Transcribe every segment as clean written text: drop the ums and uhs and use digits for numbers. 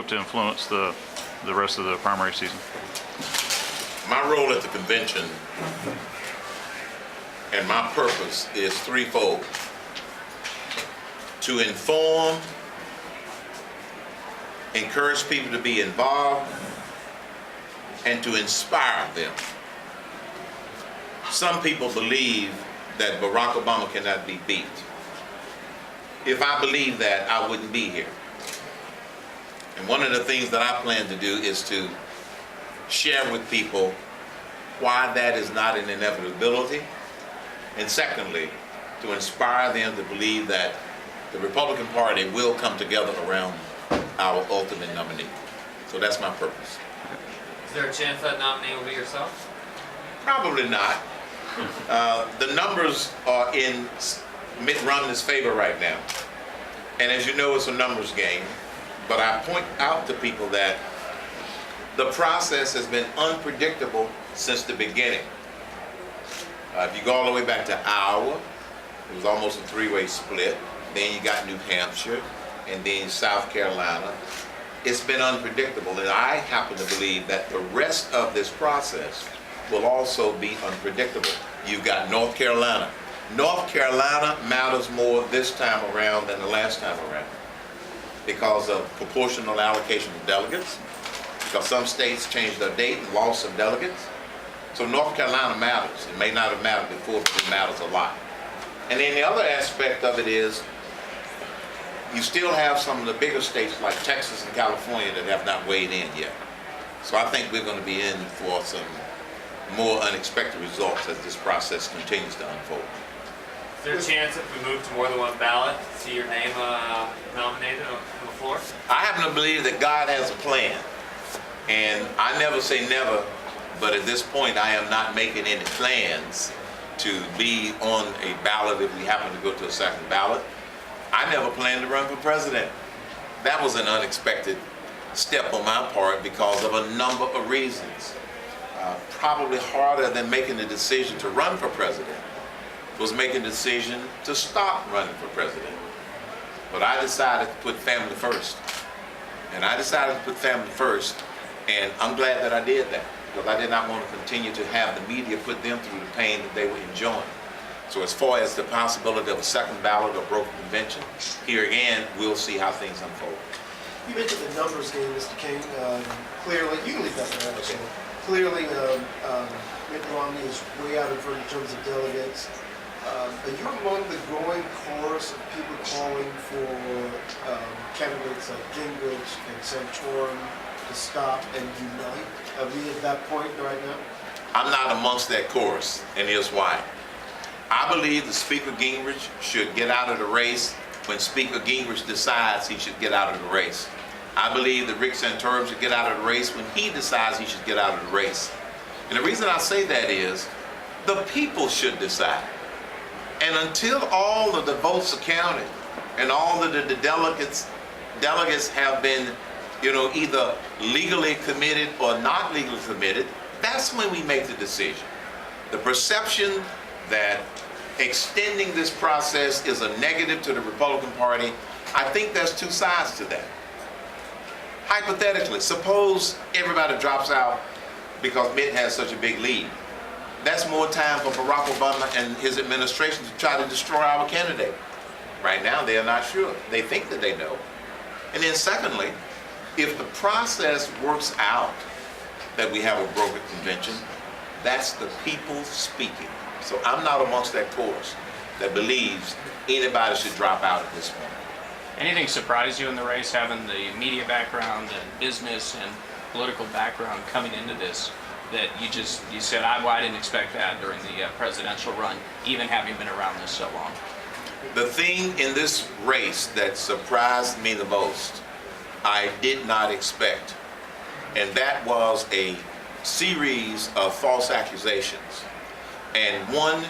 hope to influence the rest of the primary season? My role at the convention and my purpose is threefold: to inform, encourage people to be involved, and to inspire them. Some people believe that Barack Obama cannot be beat. If I believed that, I wouldn't be here. And one of the things that I plan to do is to share with people why that is not an inevitability, and secondly, to inspire them to believe that the Republican Party will come together around our ultimate nominee. So that's my purpose. Is there a chance that nominee will be yourself? Probably not. The numbers are in Mitt Romney's favor right now. And as you know, it's a numbers game. But I point out to people that the process has been unpredictable since the beginning. If you go all the way back to Iowa, it was almost a three-way split. Then you got New Hampshire, and then South Carolina. It's been unpredictable, and I happen to believe that the rest of this process will also be unpredictable. You've got North Carolina. North Carolina matters more this time around than the last time around because of proportional allocation of delegates, because some states changed their date and lost some delegates. So North Carolina matters. It may not have mattered before, but it matters a lot. And then the other aspect of it is you still have some of the bigger states like Texas and California that have not weighed in yet. So I think we're going to be in for some more unexpected results as this process continues to unfold. Is there a chance if we move to more than one ballot to see your name nominated on the floor? I happen to believe that God has a plan. And I never say never, but at this point I am not making any plans to be on a ballot if we happen to go to a second ballot. I never planned to run for president. That was an unexpected step on my part because of a number of reasons. Probably harder than making the decision to run for president was making the decision to stop running for president. But I decided to put family first. And I decided to put family first, and I'm glad that I did that because I did not want to continue to have the media put them through the pain that they were enjoying. So as far as the possibility of a second ballot or broken convention, here again, we'll see how things unfold. You mentioned the numbers game, Mr. Cain. Clearly, you can leave that there, actually. Clearly, Mitt Romney is way out in front in terms of delegates. Are you among the growing chorus of people calling for candidates like Gingrich and Santorum to stop and unite? Are we at that point right now? I'm not amongst that chorus, and here's why. I believe that Speaker Gingrich should get out of the race when Speaker Gingrich decides he should get out of the race. I believe that Rick Santorum should get out of the race when he decides he should get out of the race. And the reason I say that is the people should decide. And until all of the votes are counted and all of the delegates have been, either legally committed or not legally committed, that's when we make the decision. The perception that extending this process is a negative to the Republican Party, I think there's two sides to that. Hypothetically, suppose everybody drops out because Mitt has such a big lead. That's more time for Barack Obama and his administration to try to destroy our candidate. Right now, they are not sure. They think that they know. And then secondly, if the process works out that we have a brokered convention, that's the people speaking. So I'm not amongst that chorus that believes anybody should drop out at this point. Anything surprise you in the race, having the media background and business and political background coming into this, that you said, I didn't expect that during the presidential run, even having been around this so long? The thing in this race that surprised me the most, I did not expect, and that was a series of false accusations and one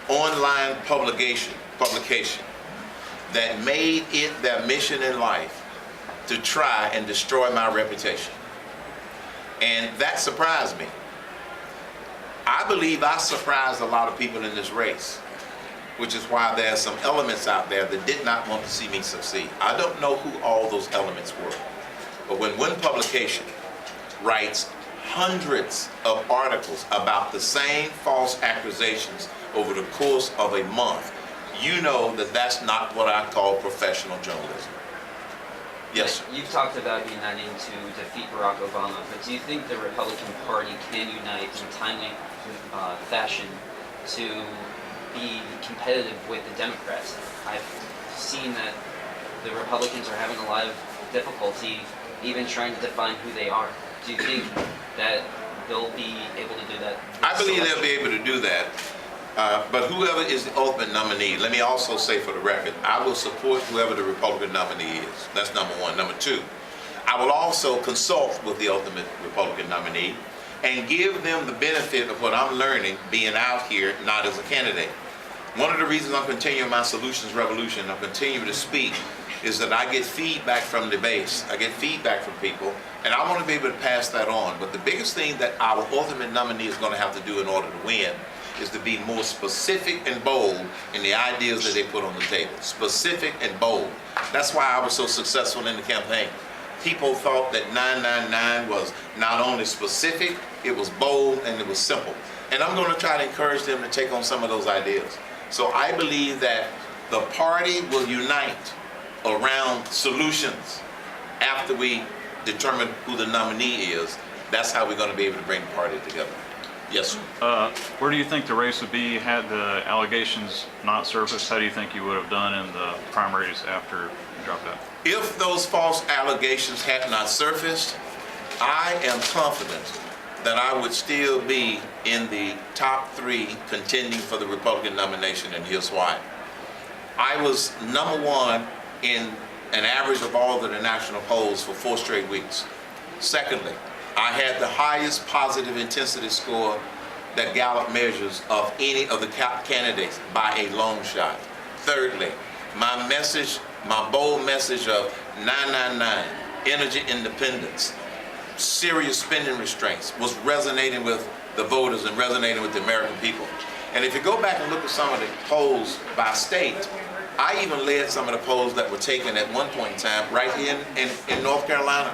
online publication that made it their mission in life to try and destroy my reputation. And that surprised me. I believe I surprised a lot of people in this race. which is why there are some elements out there that did not want to see me succeed. I don't know who all those elements were, but when one publication writes hundreds of articles about the same false accusations over the course of a month, you know that that's not what I call professional journalism. Yes, sir. You've talked about uniting to defeat Barack Obama, but do you think the Republican Party can unite in timely fashion to be competitive with the Democrats? I've seen that the Republicans are having a lot of difficulty even trying to define who they are. Do you think that they'll be able to do that? I believe they'll be able to do that. But whoever is the ultimate nominee, let me also say for the record, I will support whoever the Republican nominee is. That's number one. Number two, I will also consult with the ultimate Republican nominee and give them the benefit of what I'm learning being out here, not as a candidate. One of the reasons I'm continuing my solutions revolution, I'm continuing to speak, is that I get feedback from the base. I get feedback from people, and I want to be able to pass that on. But the biggest thing that our ultimate nominee is going to have to do in order to win is to be more specific and bold in the ideas that they put on the table. Specific and bold. That's why I was so successful in the campaign. People thought that 999 was not only specific, it was bold, and it was simple. And I'm going to try to encourage them to take on some of those ideas. So I believe that the party will unite around solutions after we determine who the nominee is. That's how we're going to be able to bring the party together. Yes, sir. Where do you think the race would be had the allegations not surfaced? How do you think you would have done in the primaries after you dropped out? If those false allegations had not surfaced, I am confident that I would still be in the top 3 contending for the Republican nomination, and here's why. I was number 1 in an average of all of the national polls for 4 straight weeks. Secondly, I had the highest positive intensity score that Gallup measures of any of the candidates by a long shot. Thirdly, my message, my bold message of 999, energy independence, serious spending restraints was resonating with the voters and resonating with the American people. And if you go back and look at some of the polls by state, I even led some of the polls that were taken at one point in time right here in North Carolina.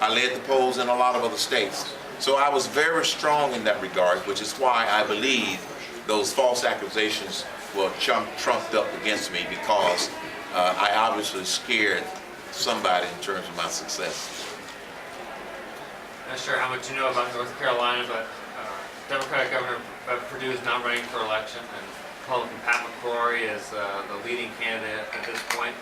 I led the polls in a lot of other states. So I was very strong in that regard, which is why I believe those false accusations were trumped up against me, because I obviously scared somebody in terms of my success. Not sure how much you know about North Carolina, but Democratic Governor Perdue is not running for election, and Republican Pat McCrory is the leading candidate at this point.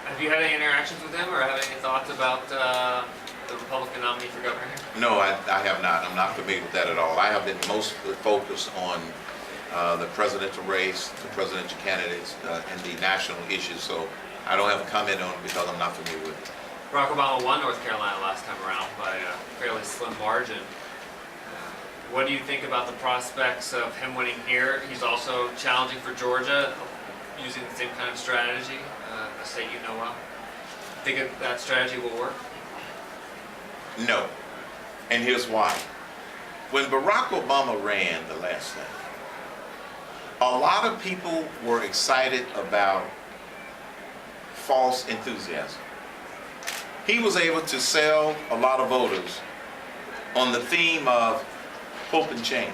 Have you had any interactions with him, or have any thoughts about the Republican nominee for governor here? No, I have not. I'm not familiar with that at all. I have been mostly focused on the presidential race, the presidential candidates, and the national issues. So I don't have a comment on it because I'm not familiar with it. Barack Obama won North Carolina last time around by a fairly slim margin. What do you think about the prospects of him winning here? He's also challenging for Georgia, using the same kind of strategy, a state you know well. Think that strategy will work? No. And here's why. When Barack Obama ran the last time, a lot of people were excited about false enthusiasm. He was able to sell a lot of voters on the theme of hope and change.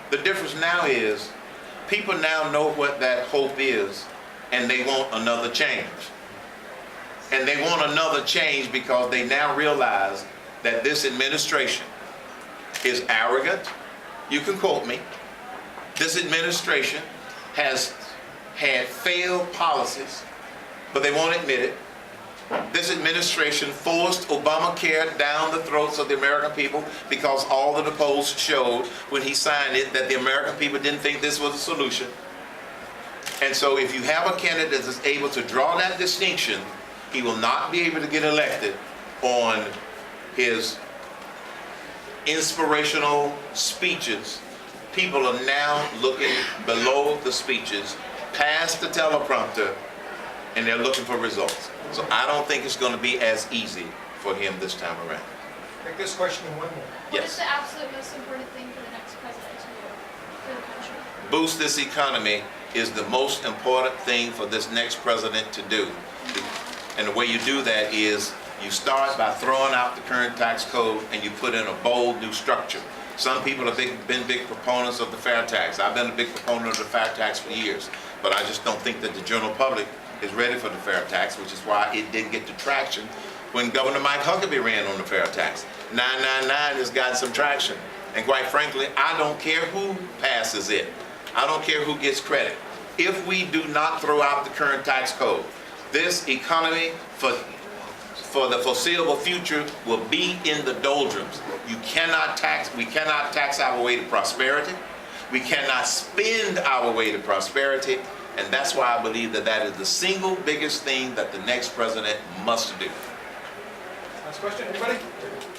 The difference now is people now know what that hope is, and they want another change. And they want another change because they now realize that this administration is arrogant. You can quote me. This administration has had failed policies, but they won't admit it. This administration forced Obamacare down the throats of the American people because all of the polls showed when he signed it that the American people didn't think this was a solution. And so if you have a candidate that's able to draw that distinction, he will not be able to get elected on his inspirational speeches. People are now looking below the speeches, past the teleprompter, and they're looking for results. So I don't think it's going to be as easy for him this time around. Take this question and one more. What is Yes. the absolute most important thing for the next president to do for the country? Boost this economy is the most important thing for this next president to do. And the way you do that is you start by throwing out the current tax code and you put in a bold new structure. Some people have been big proponents of the fair tax. I've been a big proponent of the fair tax for years, but I just don't think that the general public is ready for the fair tax, which is why it didn't get the traction when Governor Mike Huckabee ran on the fair tax. 999 has gotten some traction. And quite frankly, I don't care who passes it. I don't care who gets credit. If we do not throw out the current tax code, this economy for the foreseeable future will be in the doldrums. We cannot tax our way to prosperity. We cannot spend our way to prosperity. And that's why I believe that that is the single biggest thing that the next president must do. Last question, anybody?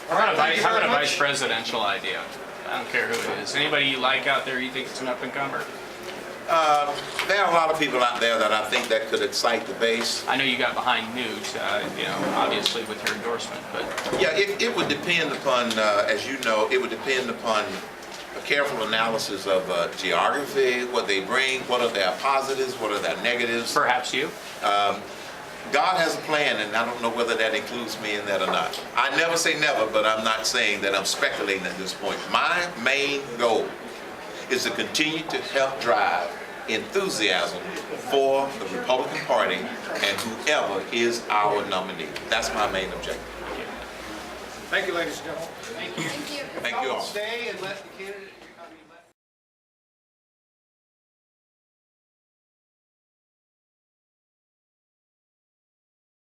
How about Thank you how very about a vice much. presidential idea? I don't care who it is. Anybody you like out there you think it's an up and comer? There are a lot of people out there that I think that could excite the base. I know you got behind Newt, obviously with your endorsement, but Yeah, it would depend upon, as you know, it would depend upon a careful analysis of geography, what they bring, what are their positives, what are their negatives. perhaps you. God has a plan, and I don't know whether that includes me in that or not. I never say never, but I'm not saying that I'm speculating at this point. My main goal is to continue to help drive enthusiasm for the Republican Party and whoever is our nominee. That's my main objective. Thank you, ladies and gentlemen. Thank you. Thank you all. Stay and let the candidate.